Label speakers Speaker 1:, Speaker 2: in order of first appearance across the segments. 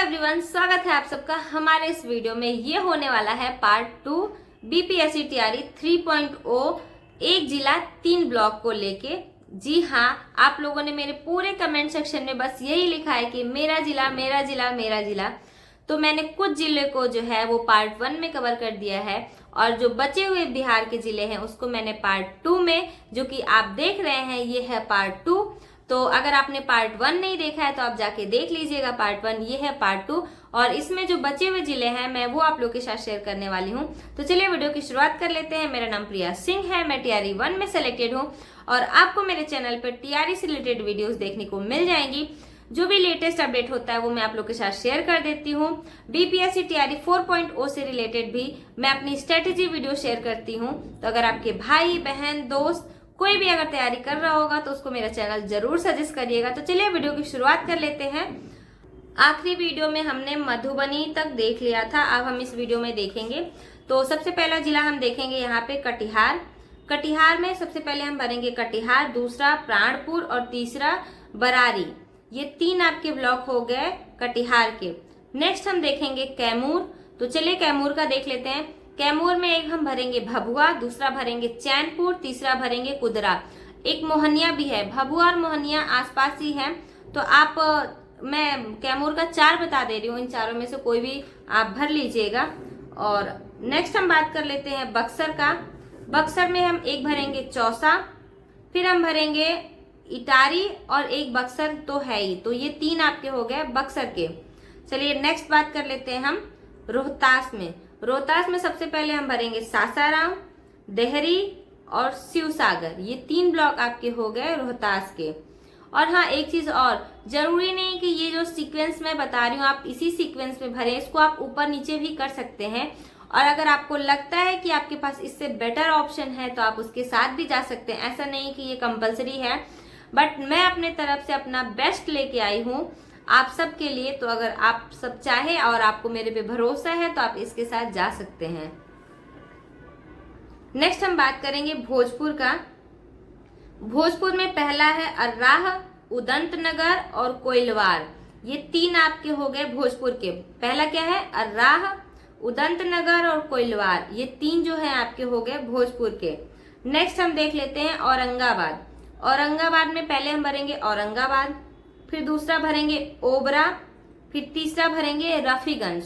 Speaker 1: Everyone, स्वागत है आप सबका हमारे इस वीडियो में। ये होने वाला है पार्ट 2 बीपीएससी तैयारी 3.0 एक जिला 3 ब्लॉक को लेके। जी हाँ, आप लोगों ने मेरे पूरे कमेंट सेक्शन में बस यही लिखा है कि मेरा जिला मेरा जिला मेरा जिला। तो मैंने कुछ जिले को जो है वो पार्ट 1 में कवर कर दिया है और जो बचे हुए बिहार के जिले हैं उसको मैंने पार्ट 2 में, जो कि आप देख रहे हैं, ये है पार्ट 2। तो अगर आपने पार्ट 1 नहीं देखा है तो आप जाके देख लीजिएगा पार्ट 1, ये है पार्ट 2। और इसमें जो बचे हुए जिले हैं मैं वो आप लोग के साथ शेयर करने वाली हूँ। तो चलिए वीडियो की शुरुआत कर लेते हैं। मेरा नाम प्रिया सिंह है, मैं टीआरई 1 में सेलेक्टेड हूँ और आपको मेरे चैनल पर टीआरई से रिलेटेड वीडियोस देखने को मिल जाएंगी। जो भी लेटेस्ट अपडेट होता है वो मैं आप लोग के साथ शेयर कर देती हूँ। बीपीएससी तैयारी 4.0 से रिलेटेड भी मैं अपनी स्ट्रेटेजी वीडियो शेयर करती हूँ। तो अगर आपके भाई बहन दोस्त कोई भी अगर तैयारी कर रहा होगा तो उसको मेरा चैनल जरूर सजेस्ट करिएगा। तो चलिए वीडियो की शुरुआत कर लेते हैं। आखिरी वीडियो में हमने मधुबनी तक देख लिया था, अब हम इस वीडियो में देखेंगे। तो सबसे पहला जिला हम देखेंगे यहाँ पे कटिहार। कटिहार में सबसे पहले हम भरेंगे कटिहार, दूसरा प्राणपुर और तीसरा बरारी। ये 3 आपके ब्लॉक हो गए कटिहार के। नेक्स्ट हम देखेंगे कैमूर। तो चलिए कैमूर का देख लेते हैं। कैमूर में एक हम भरेंगे भभुआ, दूसरा भरेंगे चैनपुर, तीसरा भरेंगे कुदरा। एक मोहनिया भी है, भभुआ और मोहनिया आसपास ही है। तो आप मैं कैमूर का 4 बता दे रही हूँ, इन चारों में से कोई भी आप भर लीजिएगा। और नेक्स्ट हम बात कर लेते हैं बक्सर का। बक्सर में हम एक भरेंगे चौसा, फिर हम भरेंगे इटारी और एक बक्सर तो है ही। तो ये 3 आपके हो गए बक्सर के। चलिए नेक्स्ट बात कर लेते हैं हम रोहतास में। रोहतास में सबसे पहले हम भरेंगे सासाराम, देहरी और शिवसागर। ये 3 ब्लॉक आपके हो गए रोहतास के। और हाँ, एक चीज और, जरूरी नहीं कि ये जो सीक्वेंस मैं बता रही हूँ आप इसी सीक्वेंस में भरें, इसको आप ऊपर नीचे भी कर सकते हैं। और अगर आपको लगता है कि आपके पास इससे बेटर ऑप्शन है तो आप उसके साथ भी जा सकते हैं। ऐसा नहीं कि ये कंपलसरी है, बट मैं अपने तरफ से अपना बेस्ट लेके आई हूँ आप सब के लिए। तो अगर आप सब चाहे और आपको मेरे पे भरोसा है तो आप इसके साथ जा सकते हैं। नेक्स्ट हम बात करेंगे भोजपुर का। भोजपुर में पहला है अर्राह, उदंतनगर और कोइलवार। ये 3 आपके हो गए भोजपुर के। पहला क्या है? अर्राह, उदंतनगर और कोइलवार। ये 3 जो है आपके हो गए भोजपुर के। नेक्स्ट हम देख लेते हैं औरंगाबाद। औरंगाबाद में पहले हम भरेंगे औरंगाबाद, फिर दूसरा भरेंगे ओबरा, फिर तीसरा भरेंगे रफीगंज।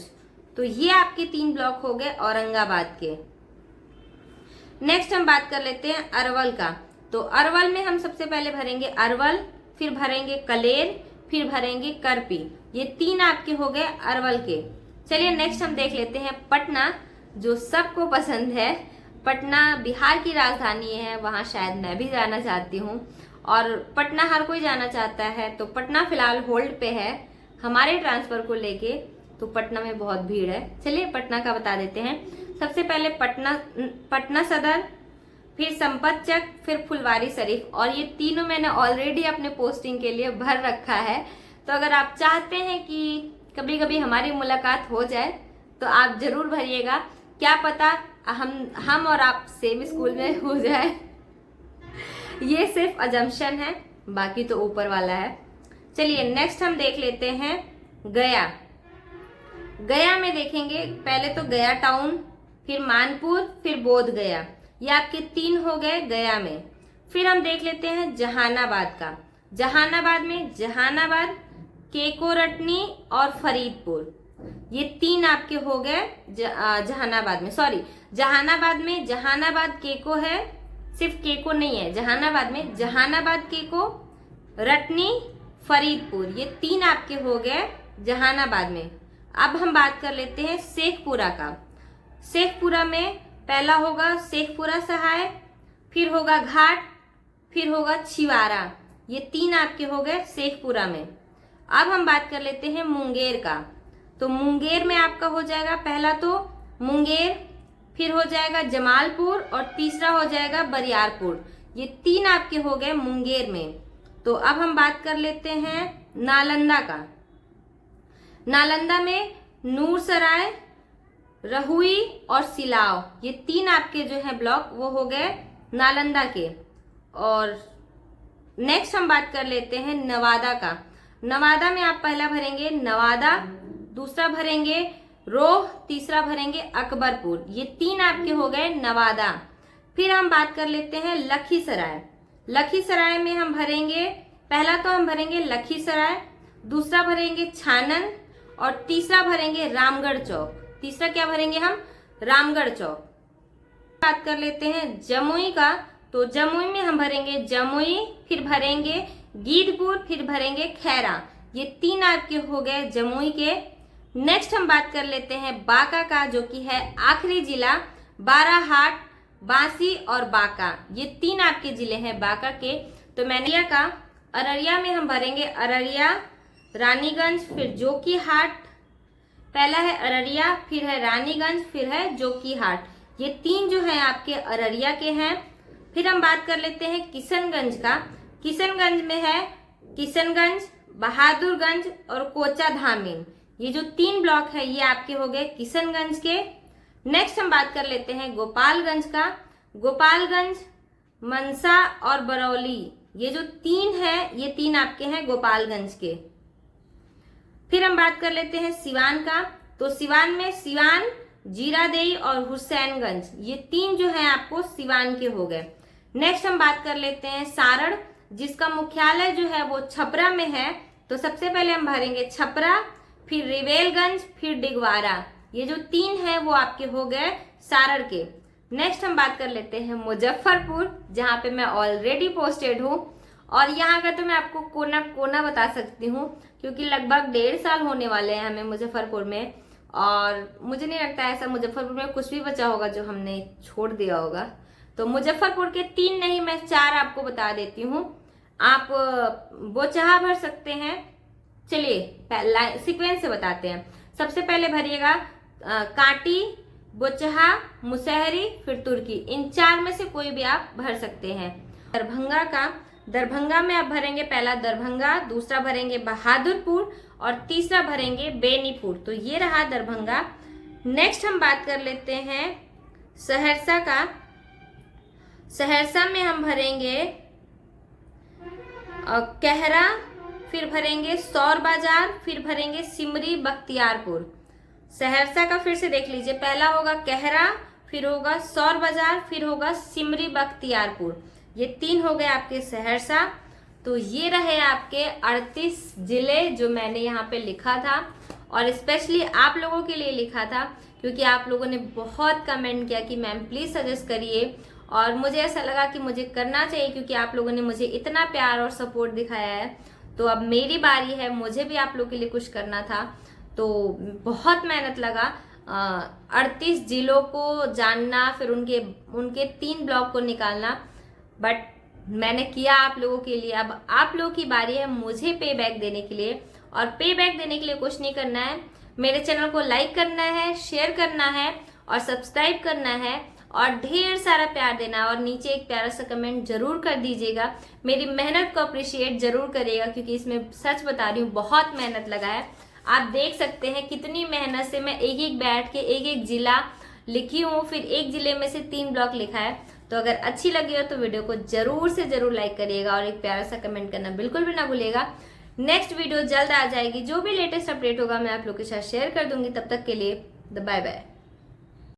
Speaker 1: तो ये आपके 3 ब्लॉक हो गए औरंगाबाद के। नेक्स्ट हम बात कर लेते हैं अरवल का। तो अरवल में हम सबसे पहले भरेंगे अरवल, फिर भरेंगे कलेर, फिर भरेंगे करपी। ये 3 आपके हो गए अरवल के। चलिए नेक्स्ट हम देख लेते हैं पटना, जो सबको पसंद है। पटना बिहार की राजधानी है, वहां शायद मैं भी जाना चाहती हूँ और पटना हर कोई जाना चाहता है। तो पटना फिलहाल होल्ड पे है हमारे ट्रांसफर को लेके, तो पटना में बहुत भीड़ है। चलिए पटना का बता देते हैं। सबसे पहले पटना सदर, फिर संपतचक, फिर फुलवारी शरीफ। और ये तीनों मैंने ऑलरेडी अपने पोस्टिंग के लिए भर रखा है। तो अगर आप चाहते हैं कि कभी कभी हमारी मुलाकात हो जाए तो आप जरूर भरिएगा। क्या पता हम और आप सेम स्कूल में हो जाए। ये सिर्फ अजम्पशन है, बाकी तो ऊपर वाला है। चलिए नेक्स्ट हम देख लेते हैं गया। गया में देखेंगे पहले तो गया टाउन, फिर मानपुर, फिर बोध गया। ये आपके 3 हो गए गया में। फिर हम देख लेते हैं जहानाबाद का। जहानाबाद में जहानाबाद, केकोरटनी और फरीदपुर। ये 3 आपके हो गए जहानाबाद में। सॉरी, जहानाबाद में जहानाबाद केको है, सिर्फ केको नहीं है जहानाबाद में। जहानाबाद केको, रटनी, फरीदपुर। ये 3 आपके हो गए जहानाबाद में। अब हम बात कर लेते हैं शेखपुरा का। शेखपुरा में पहला होगा शेखपुरा सहाय, फिर होगा घाट, फिर होगा छिवारा। ये 3 आपके हो गए शेखपुरा में। अब हम बात कर लेते हैं मुंगेर का। तो मुंगेर में आपका हो जाएगा पहला तो मुंगेर, फिर हो जाएगा जमालपुर और तीसरा हो जाएगा बरियारपुर। ये 3 आपके हो गए मुंगेर में। तो अब हम बात कर लेते हैं नालंदा का। नालंदा में नूरसराय, रहुई और सिलाव। ये 3 आपके जो है ब्लॉक वो हो गए नालंदा के। और नेक्स्ट हम बात कर लेते हैं नवादा का। नवादा में आप पहला भरेंगे नवादा, दूसरा भरेंगे रोह, तीसरा भरेंगे अकबरपुर। ये 3 आपके हो गए नवादा। फिर हम बात कर लेते हैं लखीसराय। लखीसराय में हम भरेंगे, पहला तो हम भरेंगे लखीसराय, दूसरा भरेंगे छानन और तीसरा भरेंगे रामगढ़ चौक। तीसरा क्या भरेंगे हम? रामगढ़ चौक। बात कर लेते हैं जमुई का, तो जमुई में हम भरेंगे जमुई, फिर भरेंगे गीधपुर, फिर भरेंगे खैरा। ये 3 आपके हो गए जमुई के। नेक्स्ट हम बात कर लेते हैं बांका का, जो कि है आखिरी जिला। बाराहाट, बांसी और बांका, ये 3 आपके जिले हैं बांका के। तो मैंने का अररिया में हम भरेंगे अररिया, रानीगंज, फिर जोकीहाट। पहला है अररिया, फिर है रानीगंज, फिर है जोकीहाट। ये 3 जो है आपके अररिया के हैं। फिर हम बात कर लेते हैं किशनगंज का। किशनगंज में है किशनगंज, बहादुरगंज और कोचा धामीन। ये जो 3 ब्लॉक है ये आपके हो गए किशनगंज के। नेक्स्ट हम बात कर लेते हैं गोपालगंज का। गोपालगंज, मनसा और बरौली, ये जो 3 है ये 3 आपके हैं गोपालगंज के। फिर हम बात कर लेते हैं सिवान का, तो सिवान में सिवान, जीरादेई और हुसैनगंज, ये 3 जो है आपको सिवान के हो गए। नेक्स्ट हम बात कर लेते हैं सारण, जिसका मुख्यालय जो है वो छपरा में है। तो सबसे पहले हम भरेंगे छपरा, फिर रिवेलगंज, फिर डिगवारा। ये जो 3 है वो आपके हो गए सारण के। नेक्स्ट हम बात कर लेते हैं मुजफ्फरपुर, जहाँ पे मैं ऑलरेडी पोस्टेड हूँ। और यहाँ का तो मैं आपको कोना कोना बता सकती हूँ, क्योंकि लगभग 1.5 साल होने वाले हैं हमें मुजफ्फरपुर में। और मुझे नहीं लगता है ऐसा मुजफ्फरपुर में कुछ भी बचा होगा जो हमने छोड़ दिया होगा। तो मुजफ्फरपुर के 3 नहीं, मैं 4 आपको बता देती हूँ। आप बोचहा भर सकते हैं। चलिए सीक्वेंस से बताते हैं। सबसे पहले भरिएगा कांटी, बोचहा, मुसहरी, फिर तुर्की। इन 4 में से कोई भी आप भर सकते हैं। दरभंगा का, दरभंगा में आप भरेंगे पहला दरभंगा, दूसरा भरेंगे बहादुरपुर और तीसरा भरेंगे बेनीपुर। तो ये रहा दरभंगा। नेक्स्ट हम बात कर लेते हैं सहरसा का। सहरसा में हम भरेंगे कहरा, फिर भरेंगे सौर बाजार, फिर भरेंगे सिमरी बख्तियारपुर। सहरसा का फिर से देख लीजिए, पहला होगा कहरा, फिर होगा सौर बाजार, फिर होगा सिमरी बख्तियारपुर। ये 3 हो गए आपके सहरसा। तो ये रहे आपके 38 जिले जो मैंने यहाँ पे लिखा था, और स्पेशली आप लोगों के लिए लिखा था, क्योंकि आप लोगों ने बहुत कमेंट किया कि मैम प्लीज सजेस्ट करिए। और मुझे ऐसा लगा कि मुझे करना चाहिए, क्योंकि आप लोगों ने मुझे इतना प्यार और सपोर्ट दिखाया है। तो अब मेरी बारी है, मुझे भी आप लोगों के लिए कुछ करना था। तो बहुत मेहनत लगा 38 जिलों को जानना, फिर उनके 3 ब्लॉक को निकालना, बट मैंने किया आप लोगों के लिए। अब आप लोगों की बारी है मुझे पे बैक देने के लिए। और पे बैक देने के लिए कुछ नहीं करना है, मेरे चैनल को लाइक करना है, शेयर करना है और सब्सक्राइब करना है, और ढेर सारा प्यार देना, और नीचे एक प्यारा सा कमेंट जरूर कर दीजिएगा। मेरी मेहनत को अप्रिशिएट जरूर करिएगा, क्योंकि इसमें सच बता रही हूँ बहुत मेहनत लगा है। आप देख सकते हैं कितनी मेहनत से मैं एक एक बैठ के एक एक जिला लिखी हूँ, फिर एक जिले में से 3 ब्लॉक लिखा है। तो अगर अच्छी लगी हो तो वीडियो को जरूर से जरूर लाइक करिएगा और एक प्यारा सा कमेंट करना बिल्कुल भी ना भूलिएगा। नेक्स्ट वीडियो जल्द आ जाएगी, जो भी लेटेस्ट अपडेट होगा मैं आप लोग के साथ शेयर कर दूंगी। तब तक के लिए बाय बाय।